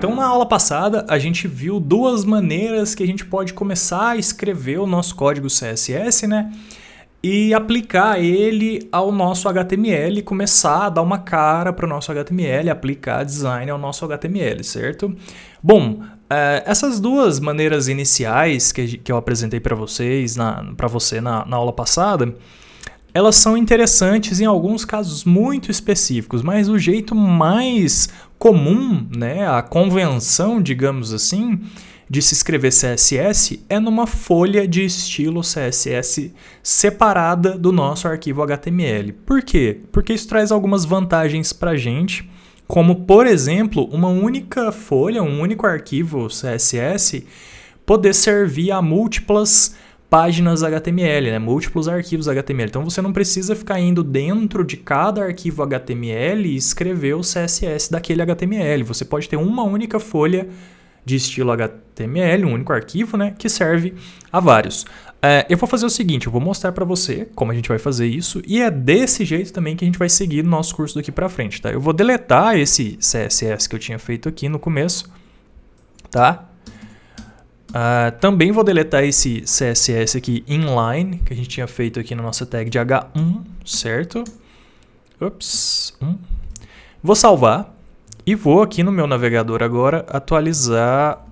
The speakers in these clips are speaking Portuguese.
Então na aula passada a gente viu duas maneiras que a gente pode começar a escrever o nosso código CSS, né? E aplicar ele ao nosso HTML, começar a dar uma cara para o nosso HTML, aplicar design ao nosso HTML, certo? Bom, essas duas maneiras iniciais que eu apresentei para você na aula passada, elas são interessantes em alguns casos muito específicos, mas o jeito mais comum, né, a convenção, digamos assim, de se escrever CSS é numa folha de estilo CSS separada do nosso arquivo HTML. Por quê? Porque isso traz algumas vantagens para a gente, como, por exemplo, uma única folha, um único arquivo CSS poder servir a múltiplas páginas HTML, né? Múltiplos arquivos HTML. Então você não precisa ficar indo dentro de cada arquivo HTML e escrever o CSS daquele HTML. Você pode ter uma única folha de estilo HTML, um único arquivo, né, que serve a vários. Eu vou fazer o seguinte, eu vou mostrar para você como a gente vai fazer isso e é desse jeito também que a gente vai seguir no nosso curso daqui para frente, tá? Eu vou deletar esse CSS que eu tinha feito aqui no começo, tá? Também vou deletar esse CSS aqui inline, que a gente tinha feito aqui na nossa tag de H1, certo? Ups, Vou salvar. E vou aqui no meu navegador agora atualizar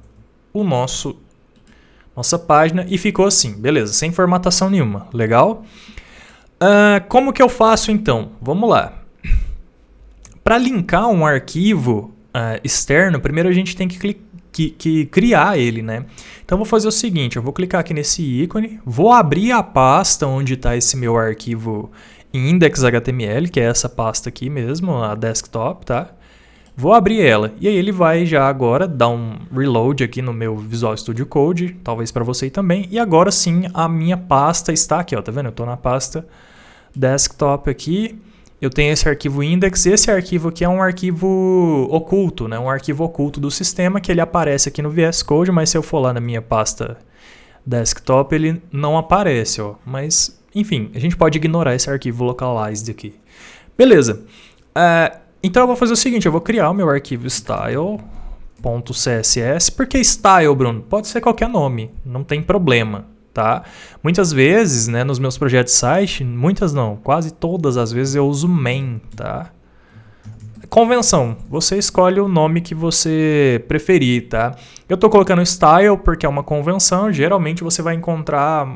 nossa página e ficou assim, beleza, sem formatação nenhuma, legal? Como que eu faço então? Vamos lá. Para linkar um arquivo externo, primeiro a gente tem que criar ele, né? Então eu vou fazer o seguinte, eu vou clicar aqui nesse ícone, vou abrir a pasta onde está esse meu arquivo index.html, que é essa pasta aqui mesmo, a desktop, tá? Vou abrir ela e aí ele vai já agora dar um reload aqui no meu Visual Studio Code, talvez para você também. E agora sim a minha pasta está aqui, ó, tá vendo? Eu estou na pasta desktop aqui, eu tenho esse arquivo index, esse arquivo aqui é um arquivo oculto, né? Um arquivo oculto do sistema que ele aparece aqui no VS Code, mas se eu for lá na minha pasta desktop ele não aparece, ó. Mas enfim, a gente pode ignorar esse arquivo localized aqui. Beleza. Então eu vou fazer o seguinte, eu vou criar o meu arquivo style.css. Por que style, Bruno? Pode ser qualquer nome, não tem problema, tá? Muitas vezes, né, nos meus projetos de site, muitas não, quase todas as vezes eu uso main, tá? Convenção, você escolhe o nome que você preferir, tá? Eu estou colocando style porque é uma convenção, geralmente você vai encontrar...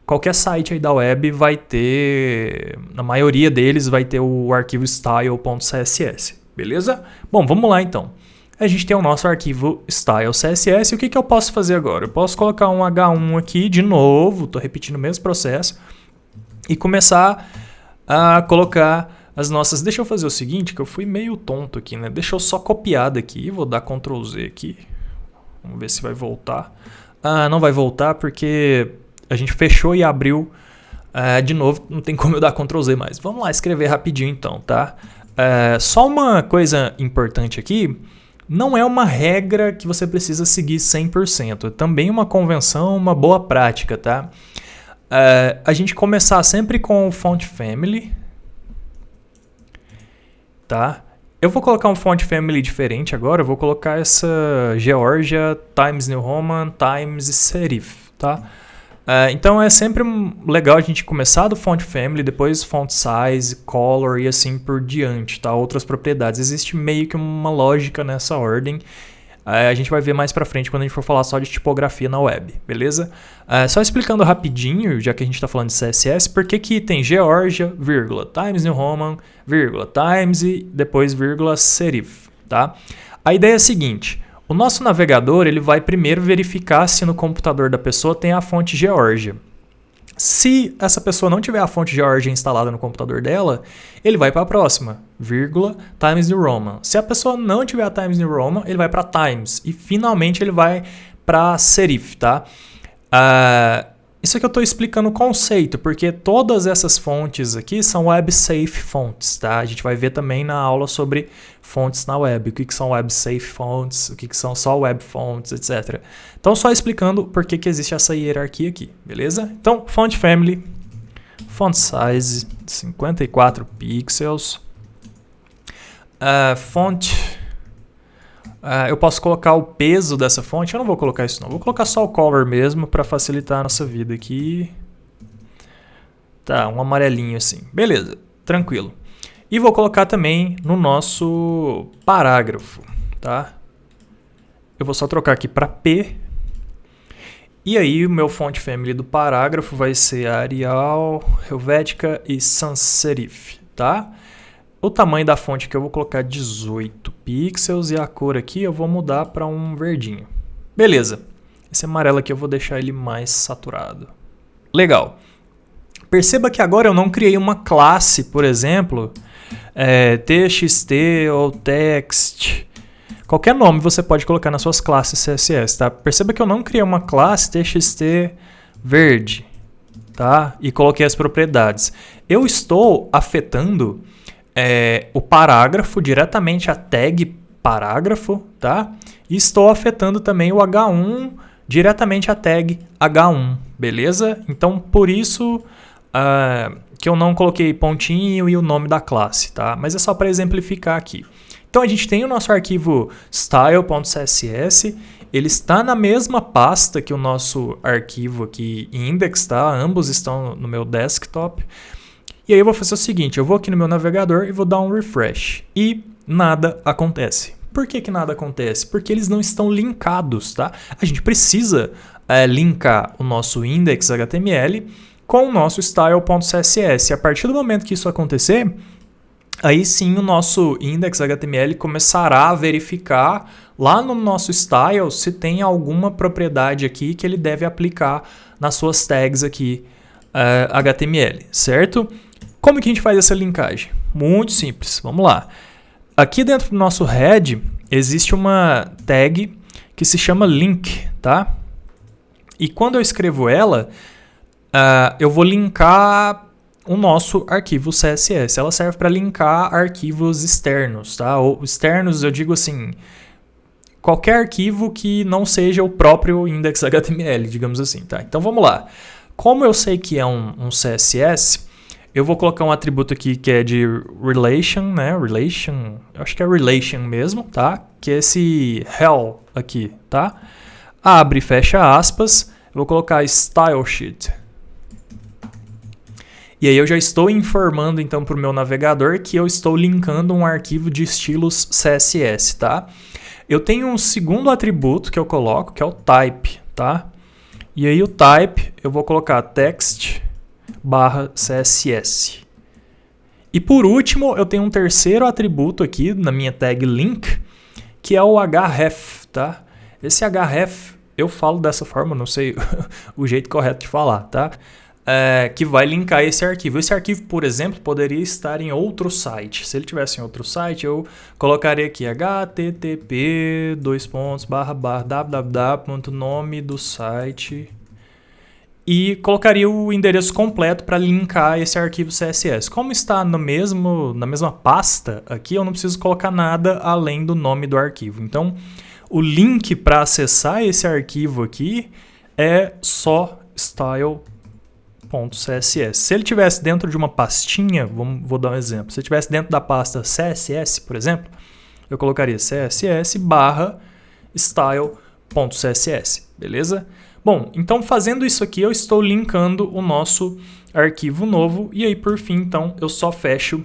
Qualquer site aí da web vai ter, na maioria deles vai ter o arquivo style.css, beleza? Bom, vamos lá então. A gente tem o nosso arquivo style.css e o que eu posso fazer agora? Eu posso colocar um H1 aqui de novo, estou repetindo o mesmo processo, e começar a colocar as nossas... Deixa eu fazer o seguinte, que eu fui meio tonto aqui, né? Deixa eu só copiar daqui, vou dar Ctrl Z aqui, vamos ver se vai voltar. Não vai voltar porque... A gente fechou e abriu de novo, não tem como eu dar Ctrl Z mais. Vamos lá escrever rapidinho então, tá? Só uma coisa importante aqui, não é uma regra que você precisa seguir 100%. É também uma convenção, uma boa prática, tá? A gente começar sempre com o font family, tá? Eu vou colocar um font family diferente agora, eu vou colocar essa Georgia, Times New Roman, Times Serif, tá? Então é sempre legal a gente começar do font family, depois font size, color e assim por diante, tá? Outras propriedades. Existe meio que uma lógica nessa ordem. A gente vai ver mais pra frente quando a gente for falar só de tipografia na web, beleza? Só explicando rapidinho, já que a gente está falando de CSS, por que tem Georgia, vírgula, Times New Roman, vírgula, Times e depois vírgula serif, tá? A ideia é a seguinte... O nosso navegador ele vai primeiro verificar se no computador da pessoa tem a fonte Georgia. Se essa pessoa não tiver a fonte Georgia instalada no computador dela, ele vai para a próxima, vírgula, Times New Roman. Se a pessoa não tiver a Times New Roman, ele vai para Times. E finalmente ele vai para Serif, tá? Isso aqui eu estou explicando o conceito, porque todas essas fontes aqui são web safe fonts, tá? A gente vai ver também na aula sobre fontes na web, o que são web safe fonts, o que são só web fonts, etc. Então, só explicando por que existe essa hierarquia aqui, beleza? Então, font family, font size 54 pixels, font Eu posso colocar o peso dessa fonte. Eu não vou colocar isso não. Vou colocar só o color mesmo para facilitar a nossa vida aqui. Tá, um amarelinho assim. Beleza, tranquilo. E vou colocar também no nosso parágrafo, tá? Eu vou só trocar aqui para P. E aí o meu font family do parágrafo vai ser Arial, Helvética e Sans Serif, tá? O tamanho da fonte que eu vou colocar 18 pixels e a cor aqui eu vou mudar para um verdinho. Beleza. Esse amarelo aqui eu vou deixar ele mais saturado. Legal. Perceba que agora eu não criei uma classe, por exemplo, txt ou text. Qualquer nome você pode colocar nas suas classes CSS, tá? Perceba que eu não criei uma classe txt verde, tá? E coloquei as propriedades. Eu estou afetando o parágrafo diretamente a tag parágrafo, tá? E estou afetando também o H1 diretamente a tag H1, beleza? Então, por isso que eu não coloquei pontinho e o nome da classe, tá? Mas é só para exemplificar aqui. Então, a gente tem o nosso arquivo style.css, ele está na mesma pasta que o nosso arquivo aqui index, tá? Ambos estão no meu desktop. E aí eu vou fazer o seguinte, eu vou aqui no meu navegador e vou dar um refresh. E nada acontece. Por que nada acontece? Porque eles não estão linkados, tá? A gente precisa linkar o nosso index.html com o nosso style.css. A partir do momento que isso acontecer, aí sim o nosso index.html começará a verificar lá no nosso style se tem alguma propriedade aqui que ele deve aplicar nas suas tags aqui HTML, certo? Como que a gente faz essa linkagem? Muito simples, vamos lá. Aqui dentro do nosso head existe uma tag que se chama link, tá? E quando eu escrevo ela, eu vou linkar o nosso arquivo CSS. Ela serve para linkar arquivos externos, tá? Ou externos, eu digo assim, qualquer arquivo que não seja o próprio index.html, digamos assim, tá? Então vamos lá. Como eu sei que é um CSS, eu vou colocar um atributo aqui que é de relation, né? Relation, eu acho que é relation mesmo, tá? Que é esse hell aqui, tá? Abre e fecha aspas. Eu vou colocar stylesheet. E aí eu já estou informando então para o meu navegador que eu estou linkando um arquivo de estilos CSS, tá? Eu tenho um segundo atributo que eu coloco, que é o type, tá? E aí o type eu vou colocar text/CSS. E por último, eu tenho um terceiro atributo aqui na minha tag link, que é o href, tá? Esse href, eu falo dessa forma, não sei o jeito correto de falar, tá? Que vai linkar esse arquivo. Esse arquivo, por exemplo, poderia estar em outro site. Se ele tivesse em outro site, eu colocaria aqui http://www.nome do site e colocaria o endereço completo para linkar esse arquivo CSS. Como está na mesma pasta aqui, eu não preciso colocar nada além do nome do arquivo. Então, o link para acessar esse arquivo aqui é só style.css. Se ele tivesse dentro de uma pastinha, vou dar um exemplo. Se ele tivesse dentro da pasta CSS, por exemplo, eu colocaria css/style.css, beleza? Bom, então fazendo isso aqui, eu estou linkando o nosso arquivo novo. E aí, por fim, então, eu só fecho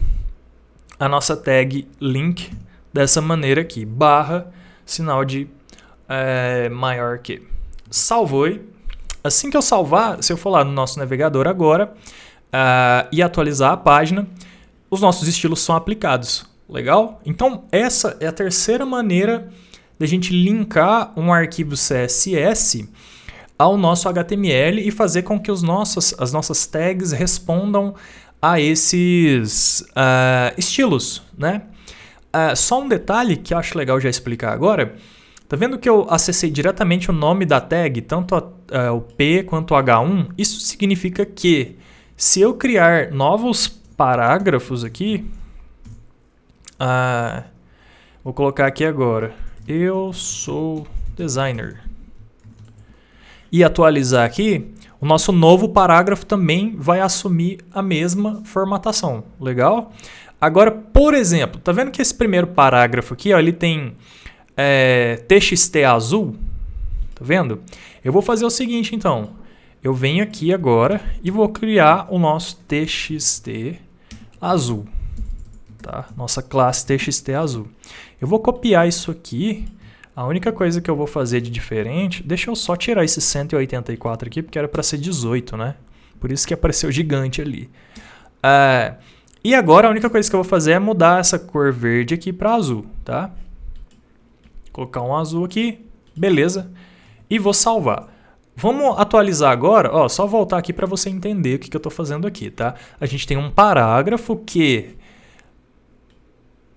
a nossa tag link dessa maneira aqui, sinal de maior que. Salvou. Assim que eu salvar, se eu for lá no nosso navegador agora e atualizar a página, os nossos estilos são aplicados. Legal? Então, essa é a terceira maneira de a gente linkar um arquivo CSS ao nosso HTML e fazer com que as nossas tags respondam a esses estilos, né? Só um detalhe que eu acho legal já explicar agora. Tá vendo que eu acessei diretamente o nome da tag, tanto o P quanto o H1? Isso significa que se eu criar novos parágrafos aqui, vou colocar aqui agora, eu sou designer, e atualizar aqui, o nosso novo parágrafo também vai assumir a mesma formatação. Legal? Agora, por exemplo, tá vendo que esse primeiro parágrafo aqui, ó, ele tem TXT azul, tá vendo? Eu vou fazer o seguinte, então. Eu venho aqui agora e vou criar o nosso TXT azul, tá? Nossa classe TXT azul. Eu vou copiar isso aqui. A única coisa que eu vou fazer de diferente... Deixa eu só tirar esse 184 aqui, porque era para ser 18, né? Por isso que apareceu gigante ali. E agora a única coisa que eu vou fazer é mudar essa cor verde aqui para azul, tá? Colocar um azul aqui, beleza. E vou salvar. Vamos atualizar agora, ó, só voltar aqui para você entender o que eu estou fazendo aqui, tá? A gente tem um parágrafo que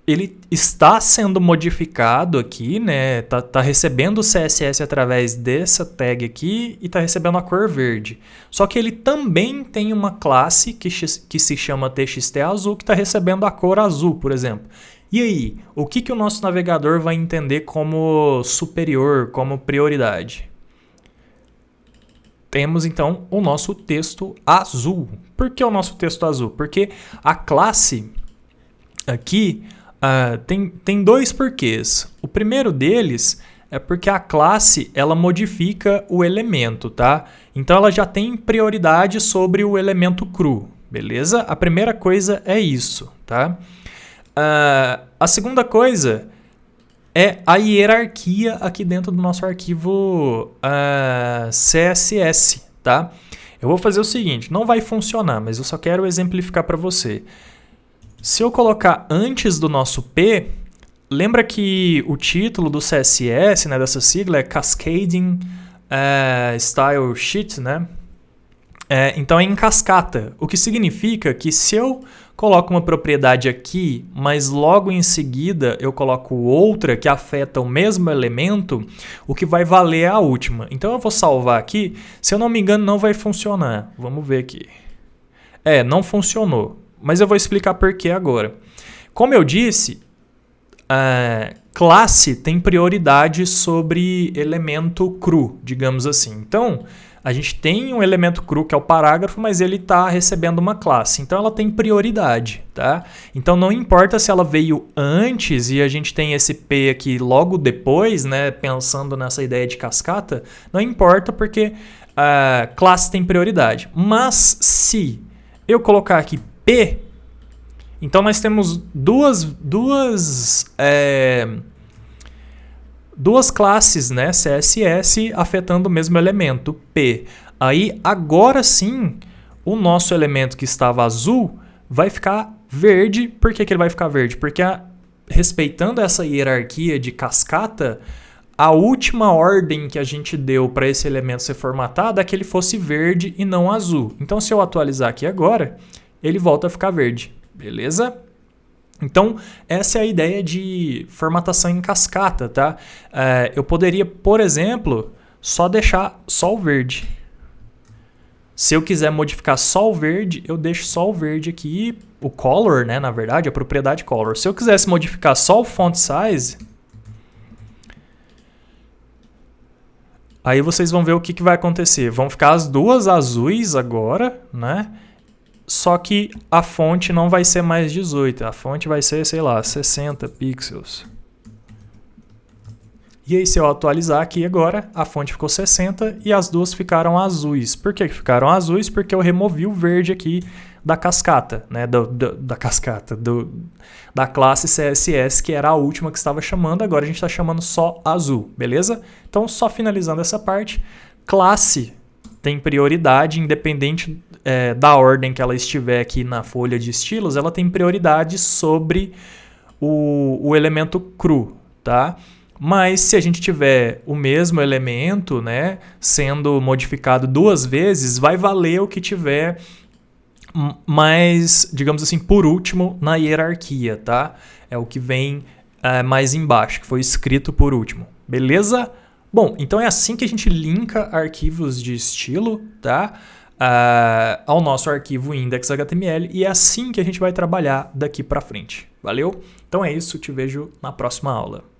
ele está sendo modificado aqui, né? Tá recebendo o CSS através dessa tag aqui e tá recebendo a cor verde. Só que ele também tem uma classe que se chama TXT azul que está recebendo a cor azul, por exemplo. E aí, o que o nosso navegador vai entender como superior, como prioridade? Temos então o nosso texto azul. Por que o nosso texto azul? Porque a classe aqui tem dois porquês. O primeiro deles é porque a classe ela modifica o elemento, tá? Então ela já tem prioridade sobre o elemento cru, beleza? A primeira coisa é isso, tá? A segunda coisa é a hierarquia aqui dentro do nosso arquivo CSS, tá? Eu vou fazer o seguinte, não vai funcionar, mas eu só quero exemplificar para você. Se eu colocar antes do nosso P, lembra que o título do CSS, né, dessa sigla é Cascading Style Sheet, né? Então é em cascata, o que significa que se eu coloco uma propriedade aqui, mas logo em seguida eu coloco outra que afeta o mesmo elemento, o que vai valer é a última. Então eu vou salvar aqui, se eu não me engano não vai funcionar. Vamos ver aqui. Não funcionou, mas eu vou explicar por que agora. Como eu disse, classe tem prioridade sobre elemento cru, digamos assim. Então, a gente tem um elemento cru que é o parágrafo, mas ele está recebendo uma classe. Então, ela tem prioridade, tá? Então, não importa se ela veio antes e a gente tem esse P aqui logo depois, né? Pensando nessa ideia de cascata, não importa porque a classe tem prioridade. Mas se eu colocar aqui P, então nós temos duas classes, né, CSS afetando o mesmo elemento, P. Aí, agora sim, o nosso elemento que estava azul vai ficar verde. Por que ele vai ficar verde? Porque respeitando essa hierarquia de cascata, a última ordem que a gente deu para esse elemento ser formatado é que ele fosse verde e não azul. Então, se eu atualizar aqui agora, ele volta a ficar verde. Beleza? Então, essa é a ideia de formatação em cascata, tá? Eu poderia, por exemplo, só deixar só o verde. Se eu quiser modificar só o verde, eu deixo só o verde aqui, o color, né? Na verdade, a propriedade color. Se eu quisesse modificar só o font size, aí vocês vão ver o que vai acontecer. Vão ficar as duas azuis agora, né? Só que a fonte não vai ser mais 18, a fonte vai ser, sei lá, 60 pixels. E aí se eu atualizar aqui agora, a fonte ficou 60 e as duas ficaram azuis. Por que ficaram azuis? Porque eu removi o verde aqui da cascata, né? Da classe CSS, que era a última que estava chamando, agora a gente está chamando só azul, beleza? Então, só finalizando essa parte, classe tem prioridade, independente da ordem que ela estiver aqui na folha de estilos, ela tem prioridade sobre o elemento cru, tá? Mas se a gente tiver o mesmo elemento, né, sendo modificado duas vezes, vai valer o que tiver mais, digamos assim, por último na hierarquia, tá? É o que vem mais embaixo, que foi escrito por último, beleza? Bom, então é assim que a gente linka arquivos de estilo, tá? Ao nosso arquivo index.html e é assim que a gente vai trabalhar daqui para frente. Valeu? Então é isso, te vejo na próxima aula.